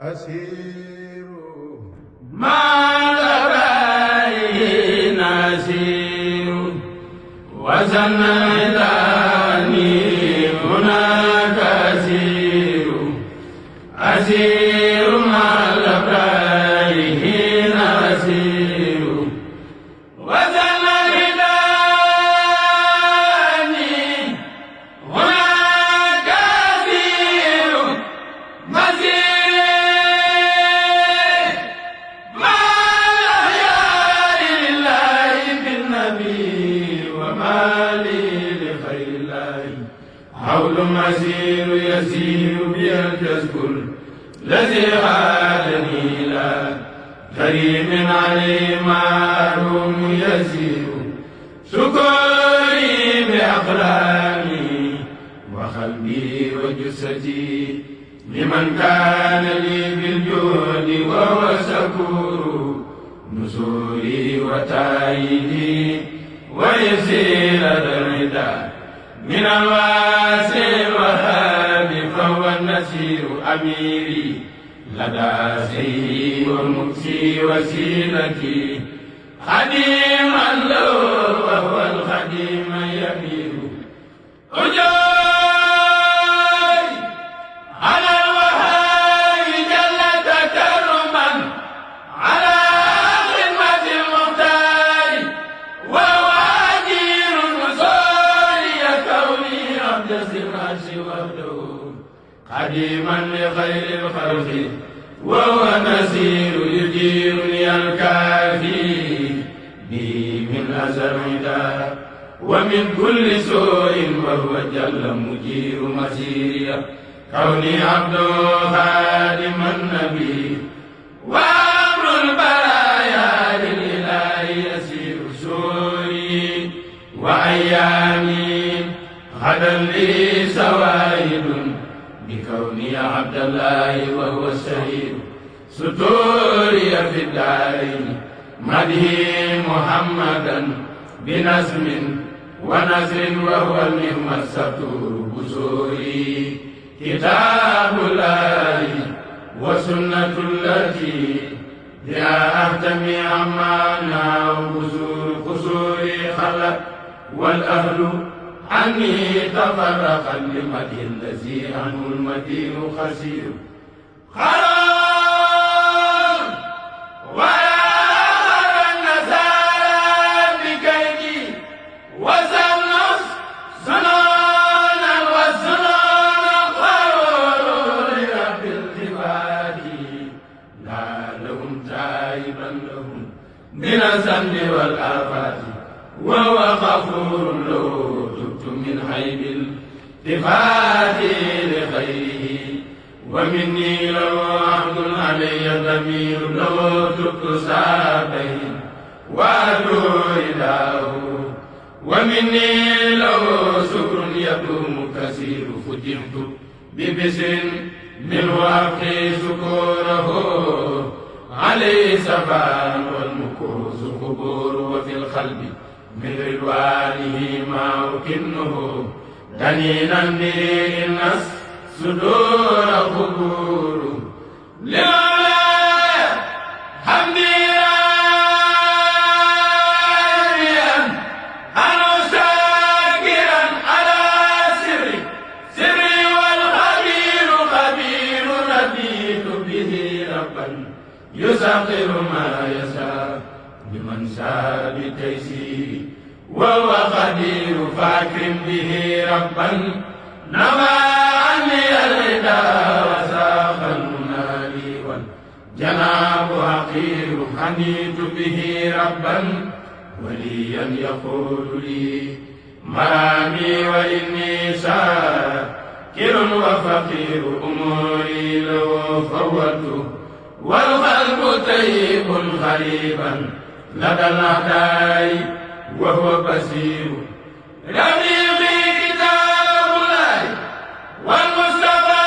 أسير ما لبيه نسير وزنتني هناك أسير أسير ما لبيه نسير وزنتني هناك أسير مسير حول مسير يسير بي الجذب الذي غادني إلى كريم علي معلوم يسير شكري بأقلامي وقلبي وجسدي لمن كان لي بالجود وهو شكور نصوري وتأييدي ويسير الردى من الواسع الوهاب فهو النسير أميري لدى سيدي والمكسي وسيلتي خديما له وهو الخديم يمير أجاي على الوهاب جل تكرما على خدمة المختار وهو أجير المصاري كوني عبد السراج وحده قديما لخير الخلق وهو نسير يجيرني الكافي بي من أزل ومن كل سوء وهو جل مجير مسيري كوني عبد خادم النبي وأمر البرايا للإله يسير سوري وأيامي غدا لي سوائد بكوني عبد الله وهو الشهيد ستوري في الدارين مدهي محمدا بنزم ونزر وهو النعم الستور بزوري كتاب الله وسنة التي بها أهتمي أمانا وبزور قصوري خلت والأهل عني تفرقا لمدح الذي عنه المدين خسير خراب ويا النسارى بكيدي وسنص سنونا وسنونا قرور رب العباد لا لهم تائبا لهم من الذنب والآفات وهو غفور له من حيب التفات لخيره ومني لو عبد علي ضمير لو تبت ساقين وأدعو إله ومني لو شكر يدوم كثير فتحت ببسر منه أبقي شكوره عليه سفان والمكوس قبور وفي القلب من رضوانه ما أكنه دنينا به الناس صدور قبور لولا حمدي راضيا أنا شاكرا على سري والخبير خبير رديت به ربا يسخر ما يشاء بمن شاء بتيسير وهو قدير فاكرم به ربا نوى عني الردى وساق المنادي والجناب حقير حنيت به ربا وليا يقول لي مرامي وإني شاكر وفقير أموري له فوته والقلب طيب غريبا لدى الأعداء وهو بصير رفيقي كتاب الله والمصطفى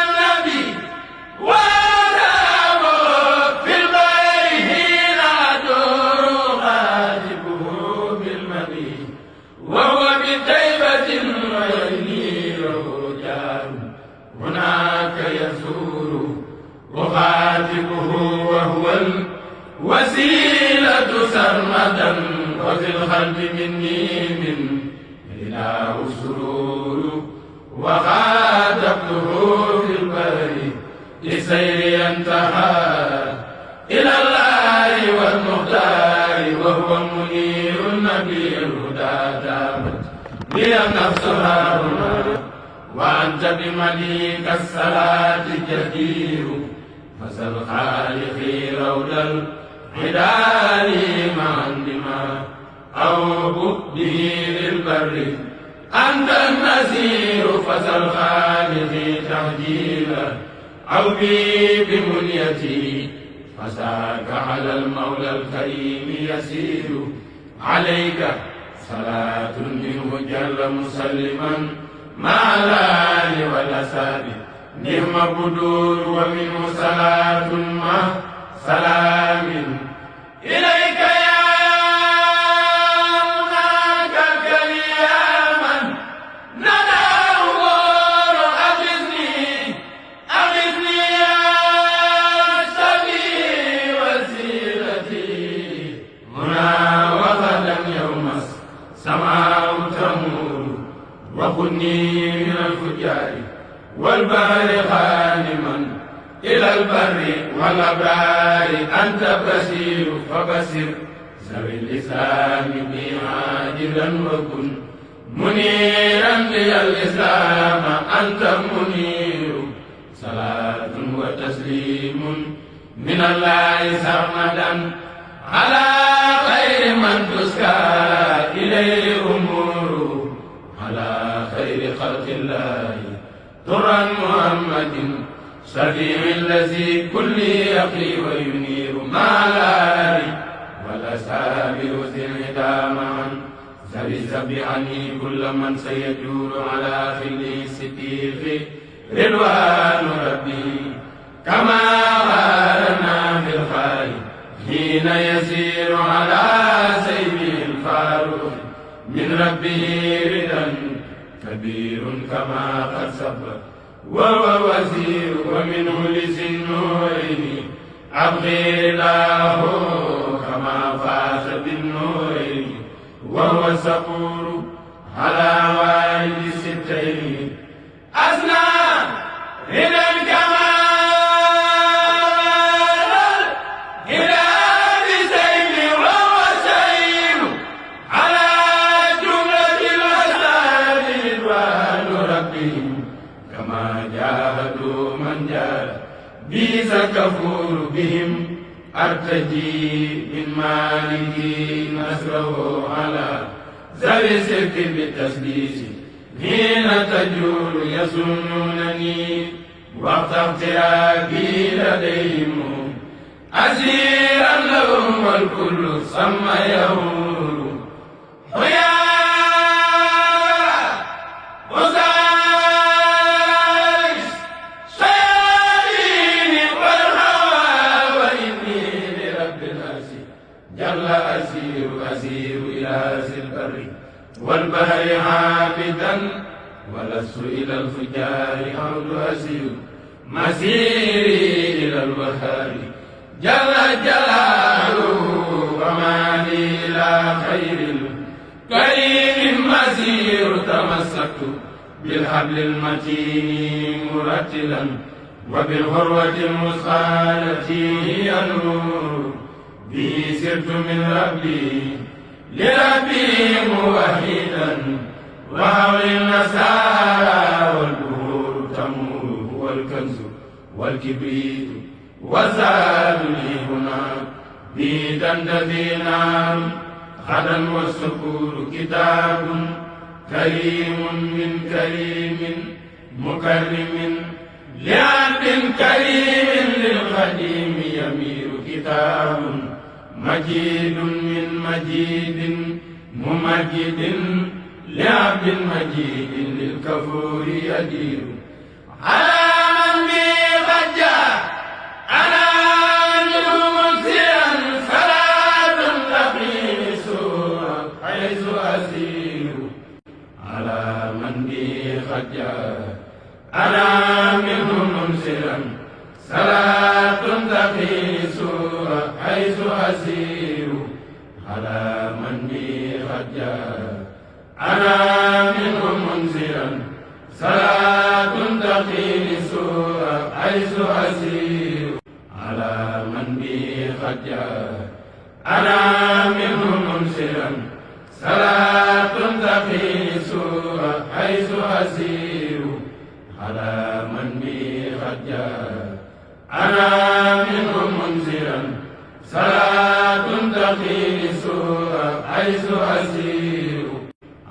النبي وآدابه في البر حين أدور خاتبه بالمدي وهو بطيبة ويني له جار هناك يسوع منصور أخاطبه وهو الوسيلة سرمدا وفي الخلق مني من إله سرور وخاطبته في البر لسير انتهى إلى الله والمختار وهو منير النبي الهدى دامت لي النفس هارنا وأنت بمليك الصلاة جدير فسل خالقي رود الحدال معا بما أوب به للبر أنت النذير فسل خالقي تهجيلا أو بي بمنيتي فساك على المولى الكريم يسير عليك صلاة منه جل مسلما مع الآل والأساب نعم بدور ومنه صلاة مع سلام إليك يا هناك كريما نداه أغثني أغثني يا سبي وسيلتي هنا وغدا يوم السماء تمور وخذني من الفجار والبحر غانما إلى البر والأبرار أنت بصير فبصر ذوي الإسلام بي عاجلا وكن منيرا لي الإسلام أنت منير صلاة وتسليم من الله سرمدا على خير من تسكى إليه أمور على خير خلق الله ترى محمد شفيع الذي كل يقي وينير مع الآل والأصحاب ذي الهدى معا ذوي الذب عني كل من سيجور على خلي الصديق رضوان ربي كما غارنا في الخير حين يسير على سيفه الفاروق من ربه رضا كبير كما قد سبق وهو وزير ومنه لذي النورين أبغي له كما فاز بالنورين وهو صبور على والد الستين أثنى إلى الكمال إلى بسيف وهو سير على جملة الأسباب رضوان ربهم كما جاهدوا من جاهد بيس كفور بهم أرتجي من مالكي نصره على ذوي السلك بالتسديس حين تجول يسنونني وقت اغترابي لديهم أسيرا لهم والكل سمى يهور ويا أسير إلى ذي البر والبحر عابدا ولست إلى الفجار عود أسير مسيري إلى الوهاب جل جلاله وما لي إلى خير الكريم مسير تمسكت بالحبل المتين مرتلا وبالغروة المسخالة هي نور به سرت من ربي لربي موحدا وحول النسارى والبهور تمور هو الكنز والكبريت والزاد لي هنا به تنتهي نار غدا والسكور كتاب كريم من كريم مكرم لعبد كريم للقديم يمير كتاب مجيد من مجيد ممجد لعبد مجيد للكفور يدير على من بي غجا أنا مسيا صلاة تقيم سورة حيث أسير على من بي غجا أنا منه منسرا صلاة تقيس حيث أسير على من بي قد جاء أنا منه منزلا صلاة تقيس حيث أسير على من بي قد جاء أنا منه منزلا صلاة تقيس حيث أسير على من بي قد جاء أنا منه منزلا صلاة تقيس حيث أسير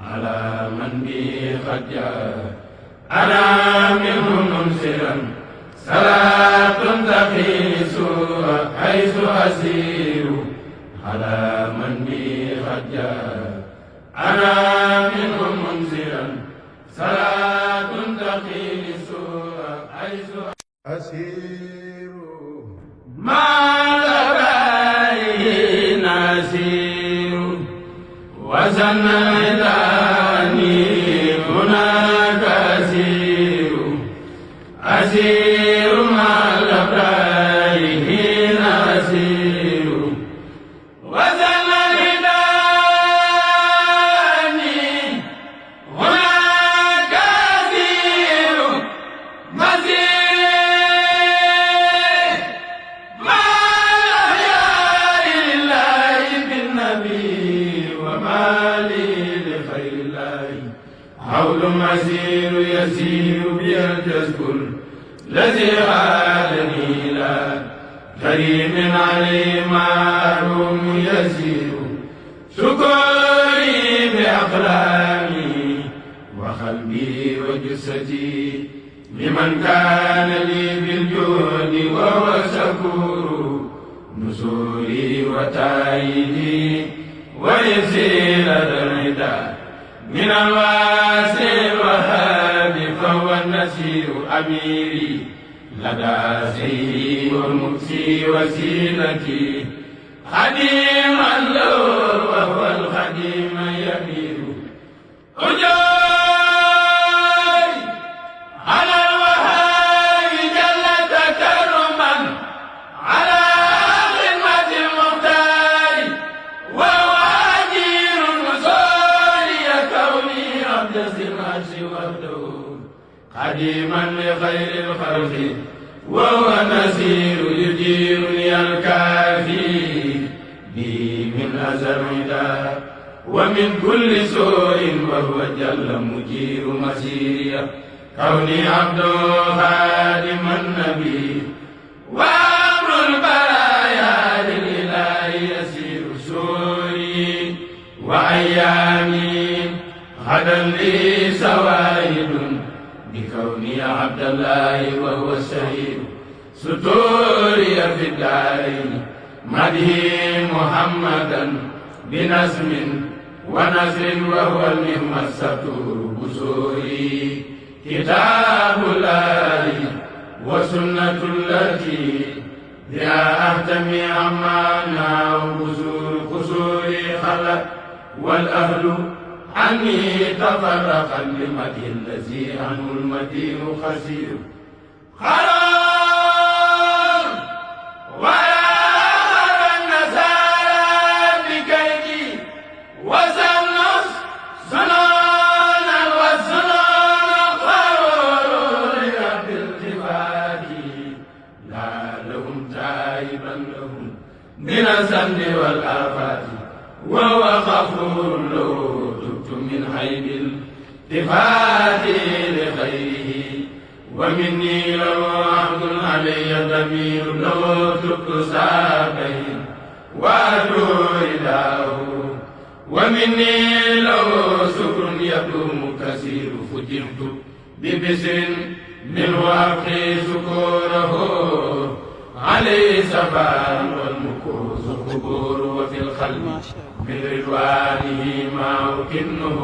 على من بي قد جاء أنا منه منزلا صلاة تقيس حيث أسير على من بي قد جاء أنا منه منزلا صلاة تقيس حيث أسير ما لبيه نسير وزنيتني هناك أسير أسير ما لبيه نسير مسير يسير بي الجذب الذي غادني إلى كريم علي معلوم يسير شكري بأقلامي وقلبي وجسدي لمن كان لي بالجود وهو شكور نصوري وتأييدي ويسير الردى من الواسع الوهاب فهو النسير أميري لدى سيدي والمكسي وسيلتي خديما له وهو الخديم يمير أجاي على الوهاب جل تكرما على خدمة المختار وهو أجير المصاري كوني عبد العرش وحده قديما لخير الخلق وهو نسير يجيرني الكافي بي من أزل عدا ومن كل سوء وهو جل مجير مسيري كوني عبد خادم النبي وأمر البرايا للإله يسير سوري وأيامي غدا لي سوائد بكوني عبد الله وهو الشهيد ستوري في الدارين مدهي محمدا بنسم ونسر وهو المهم الستور بسوري كتاب الله وسنة التي بها أهتمي عمانا وبزور قصوري خلق والأهل عني تفرقا لمدح الذي عنه المدين خسير خرار ولا أمر النسارى بكيدي وسنص سنونا والسنون قرور بالتفات لا لهم تائبا لهم من الذنب والآفات وهو غفور له من حيب التفات لخيره ومني لو عبد علي ضمير لو تبت ساقين وأدعو رداه ومني لو سكر يدوم كثير فجرت ببسر منه أبقي سكوره عليه سفار والمكوس قبور وفي القلب من رضوانه ما أكنه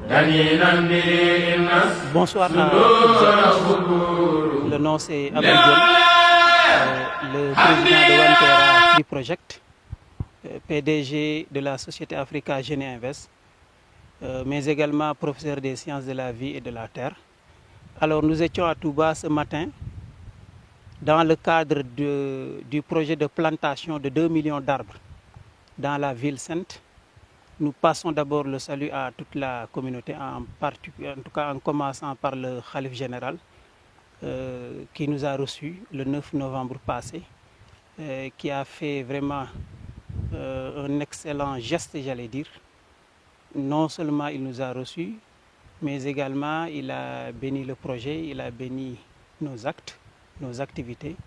دنينا بالناس. Bonsoir à toutes et à tous. Le nom c'est Abdou Dione, le président de Wantera Free Project, PDG de la société Africa Génie Invest, mais également professeur des sciences de la vie et de la terre. Alors nous étions à Touba ce matin dans le cadre du projet de plantation de 2 millions d'arbres dans la ville sainte. Nous passons d'abord le salut à toute la communauté, en tout cas en commençant par le Khalife général, qui nous a reçus le 9 novembre passé, qui a fait vraiment un excellent geste, j'allais dire. Non seulement il nous a reçus, mais également il a béni le projet, il a béni nos actes, nos activités.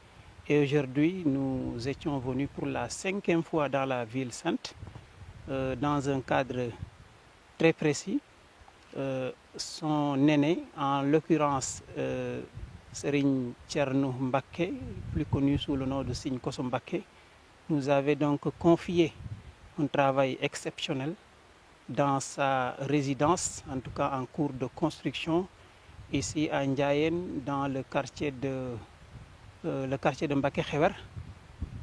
Et aujourd'hui, nous étions venus pour la 5e fois dans la ville sainte, dans un cadre très précis. Son aîné, en l'occurrence Serigne Thierno Mbacké, plus connu sous le nom de Serigne Kosso Mbacké, nous avait donc confié un travail exceptionnel dans sa résidence, en tout cas en cours de construction, ici à Ndiayène, dans le quartier de Mbacké Xewer.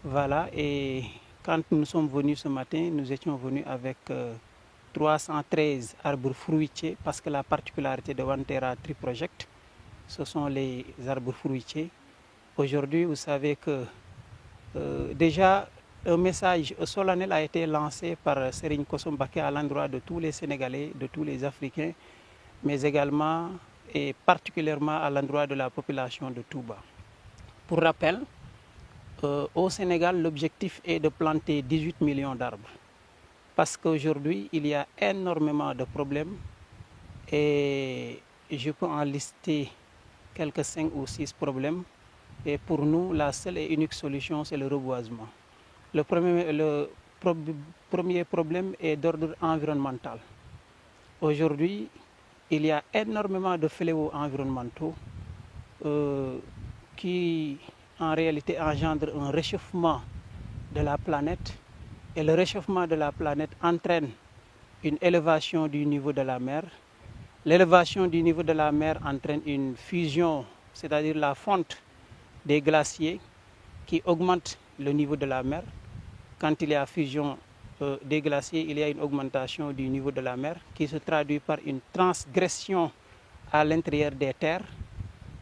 Voilà, et quand nous sommes venus ce matin, nous étions venus avec 313 arbres fruitiers, parce que la particularité de One-Terra Tree Project, ce sont les arbres fruitiers. Aujourd'hui, vous savez que déjà un message solennel a été lancé par Serigne Kosso Mbacké à l'endroit de tous les Sénégalais, de tous les Africains, mais également et particulièrement à l'endroit de la population de Touba. Pour rappel, au Sénégal, l'objectif est de planter 18 millions d'arbres. Parce qu'aujourd'hui, il y a énormément de problèmes et je peux en lister quelques 5 ou 6 problèmes. Et pour nous, la seule et unique solution, c'est le reboisement. Le premier problème est d'ordre environnemental. Aujourd'hui, il y a énormément de fléaux environnementaux qui, en réalité, engendrent un réchauffement de la planète. Et le réchauffement de la planète entraîne une élévation du niveau de la mer. L'élévation du niveau de la mer entraîne une fusion, c'est-à-dire la fonte des glaciers qui augmente le niveau de la mer. Quand il y a fusion des glaciers, il y a une augmentation du niveau de la mer qui se traduit par une transgression à l'intérieur des terres.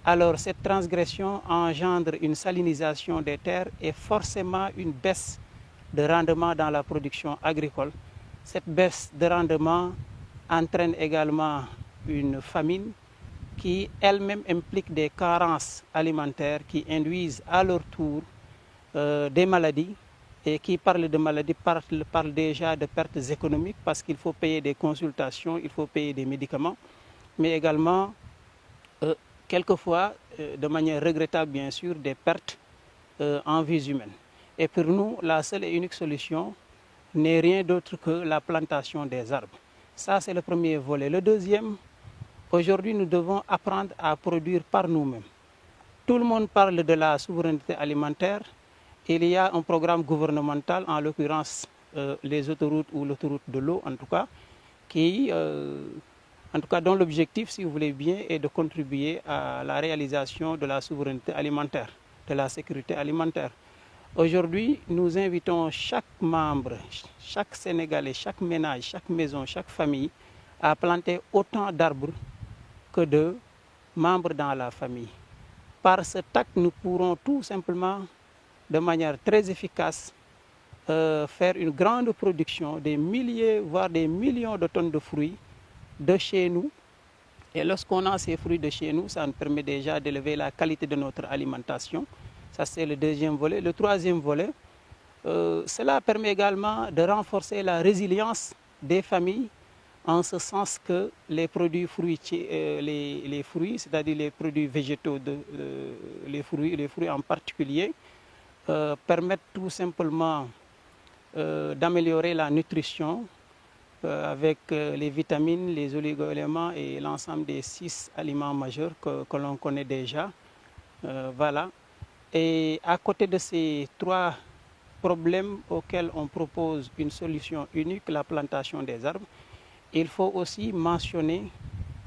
Alors cette transgression engendre une salinisation des terres et forcément une baisse de rendement dans la production agricole. Cette baisse de rendement entraîne également une famine qui elle-même implique des carences alimentaires qui induisent à leur tour des maladies. Et qui parle de maladies parle déjà de pertes économiques parce qu'il faut payer des consultations, il faut payer des médicaments, mais également, quelquefois, de manière regrettable bien sûr, des pertes en vies humaines. Et pour nous, la seule et unique solution n'est rien d'autre que la plantation des arbres. Ça, c'est le premier volet. Le deuxième, aujourd'hui, nous devons apprendre à produire par nous-mêmes. Tout le monde parle de la souveraineté alimentaire. Il y a un programme gouvernemental, en l'occurrence les autoroutes ou l'autoroute de l'eau en tout cas, dont l'objectif, si vous voulez bien, est de contribuer à la réalisation de la souveraineté alimentaire, de la sécurité alimentaire. Aujourd'hui, nous invitons chaque membre, chaque Sénégalais, chaque ménage, chaque maison, chaque famille à planter autant d'arbres que de membres dans la famille. Par cet acte, nous pourrons tout simplement, de manière très efficace, faire une grande production, des milliers, voire des millions de tonnes de fruits de chez nous. Et lorsqu'on a ces fruits de chez nous, ça nous permet déjà d'élever la qualité de notre alimentation. Ça, c'est le deuxième volet. Le troisième volet, cela permet également de renforcer la résilience des familles, en ce sens que les produits fruitiers, les fruits, c'est-à-dire les produits végétaux, les fruits en particulier, permettent tout simplement d'améliorer la nutrition avec les vitamines, les oligo-éléments et l'ensemble des 6 aliments majeurs que l'on connaît déjà. Voilà. Et à côté de ces 3 problèmes auxquels on propose une solution unique, la plantation des arbres, il faut aussi mentionner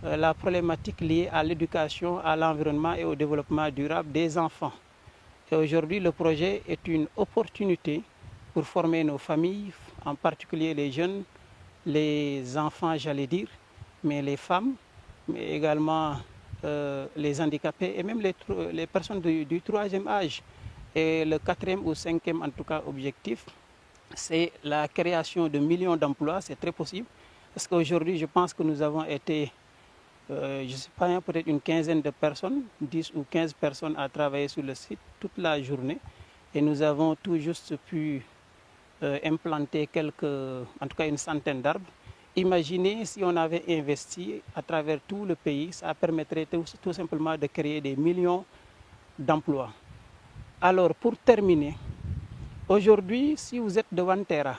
la problématique liée à l'éducation, à l'environnement et au développement durable des enfants. Et aujourd'hui, le projet est une opportunité pour former nos familles, en particulier les jeunes, les enfants, j'allais dire, mais les femmes, mais également les handicapés et même les personnes du troisième âge. Et le quatrième ou cinquième, en tout cas, objectif, c'est la création de millions d'emplois. C'est très possible. Parce qu'aujourd'hui, je pense que nous avons été, je ne sais pas, peut-être une quinzaine de personnes, 10 ou 15 personnes à travailler sur le site toute la journée. Et nous avons tout juste pu implanter en tout cas une centaine d'arbres. Imaginez si on avait investi à travers tout le pays, ça permettrait tout simplement de créer des millions d'emplois. Alors, pour terminer, aujourd'hui, si vous êtes de Wantera,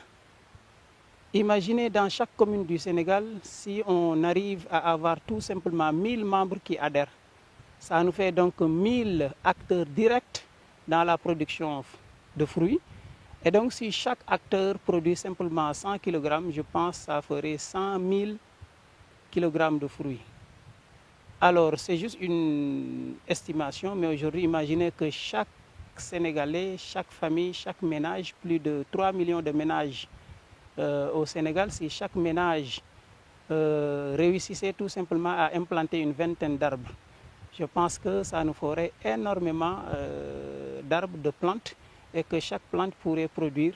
imaginez dans chaque commune du Sénégal, si on arrive à avoir tout simplement 1000 membres qui adhèrent. Ça nous fait donc 1000 acteurs directs dans la production de fruits. Et donc, si chaque acteur produit simplement 100 kg, je pense que ça ferait 100 000 kg de fruits. Alors, c'est juste une estimation, mais aujourd'hui, imaginez que chaque Sénégalais, chaque famille, chaque ménage, plus de 3 millions de ménages au Sénégal, si chaque ménage réussissait tout simplement à implanter une vingtaine d'arbres, je pense que ça nous ferait énormément d'arbres, de plantes, et que chaque plante pourrait produire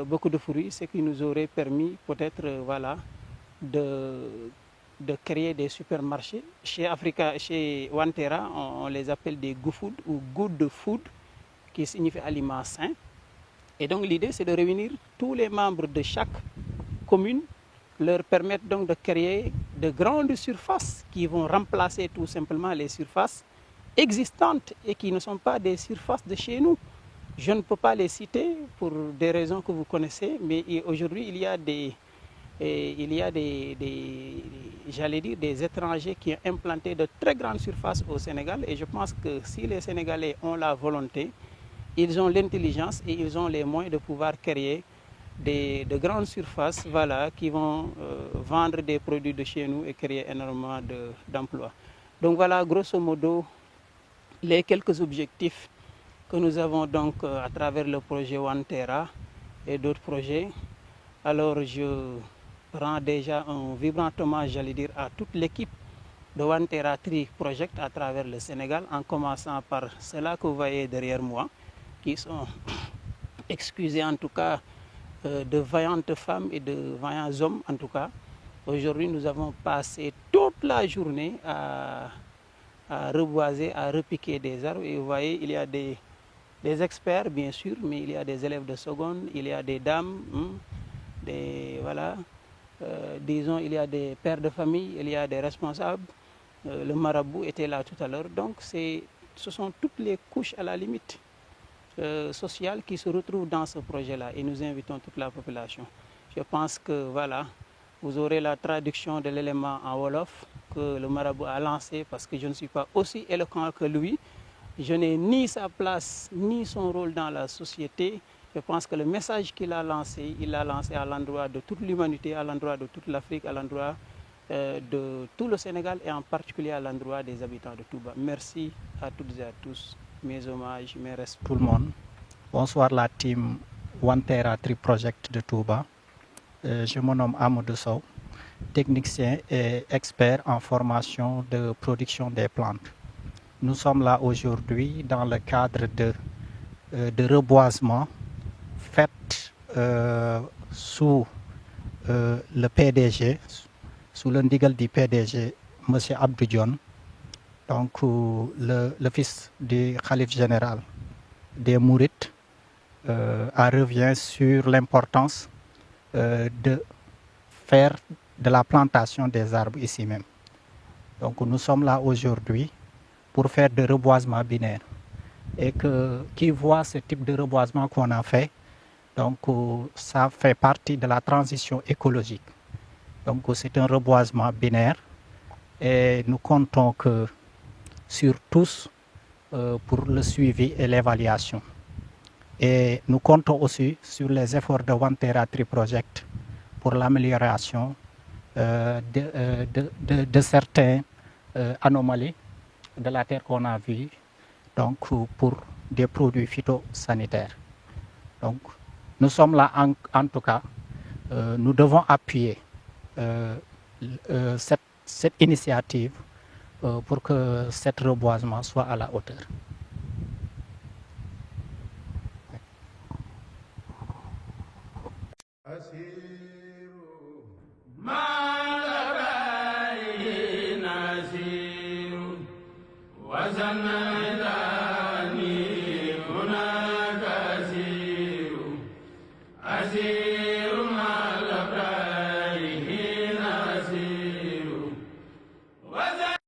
beaucoup de fruits, ce qui nous aurait permis peut-être voilà, de créer des supermarchés. Chez Wantera, on les appelle des good food ou good food, qui signifie aliments sains. Et donc l'idée, c'est de réunir tous les membres de chaque commune, leur permettre donc de créer de grandes surfaces qui vont remplacer tout simplement les surfaces existantes et qui ne sont pas des surfaces de chez nous. Je ne peux pas les citer pour des raisons que vous connaissez, mais aujourd'hui, il y a j'allais dire, des étrangers qui ont implanté de très grandes surfaces au Sénégal. Et je pense que si les Sénégalais ont la volonté, ils ont l'intelligence et ils ont les moyens de pouvoir créer de grandes surfaces, voilà, qui vont vendre des produits de chez nous et créer énormément d'emplois. Donc voilà, grosso modo, les quelques objectifs que nous avons donc à travers le projet Wantera et d'autres projets. Alors je rends déjà un vibrant hommage, j'allais dire, à toute l'équipe de Wantera Tree Project à travers le Sénégal, en commençant par ceux-là que vous voyez derrière moi, qui sont, excusez en tout cas, de vaillantes femmes et de vaillants hommes en tout cas. Aujourd'hui, nous avons passé toute la journée à reboiser, à repiquer des arbres. Et vous voyez, il y a des experts, bien sûr, mais il y a des élèves de seconde, il y a des dames, voilà, disons, il y a des pères de famille, il y a des responsables. Le marabout était là tout à l'heure. Donc, ce sont toutes les couches à la limite sociales qui se retrouvent dans ce projet-là. Et nous invitons toute la population. Je pense que, voilà, vous aurez la traduction de l'élément en Wolof que le marabout a lancé, parce que je ne suis pas aussi éloquent que lui. Je n'ai ni sa place, ni son rôle dans la société. Je pense que le message qu'il a lancé, il l'a lancé à l'endroit de toute l'humanité, à l'endroit de toute l'Afrique, à l'endroit de tout le Sénégal et en particulier à l'endroit des habitants de Touba. Merci à toutes et à tous. Mes hommages, mes respects. Tout le monde. Bonsoir la team Wantera Tree Project de Touba. Je me nomme Amadou Sow, technicien et expert en formation de production des plantes. Nous sommes là aujourd'hui dans le cadre de reboisement fait sous le PDG, sous le ndigal du PDG, M. Abdou Dione, donc le fils du Khalife général des Mourites, revient sur l'importance de faire de la plantation des arbres ici même. Donc nous sommes là aujourd'hui pour faire de reboisement binaire. Et qui voit ce type de reboisement qu'on a fait, donc ça fait partie de la transition écologique. Donc c'est un reboisement binaire et nous comptons sur tous pour le suivi et l'évaluation. Et nous comptons aussi sur les efforts de Wantera Tree Project pour l'amélioration de certaines anomalies de la terre qu'on a vues, donc pour des produits phytosanitaires. Donc nous sommes là en tout cas, nous devons appuyer cette initiative pour que cet reboisement soit à la hauteur. Azir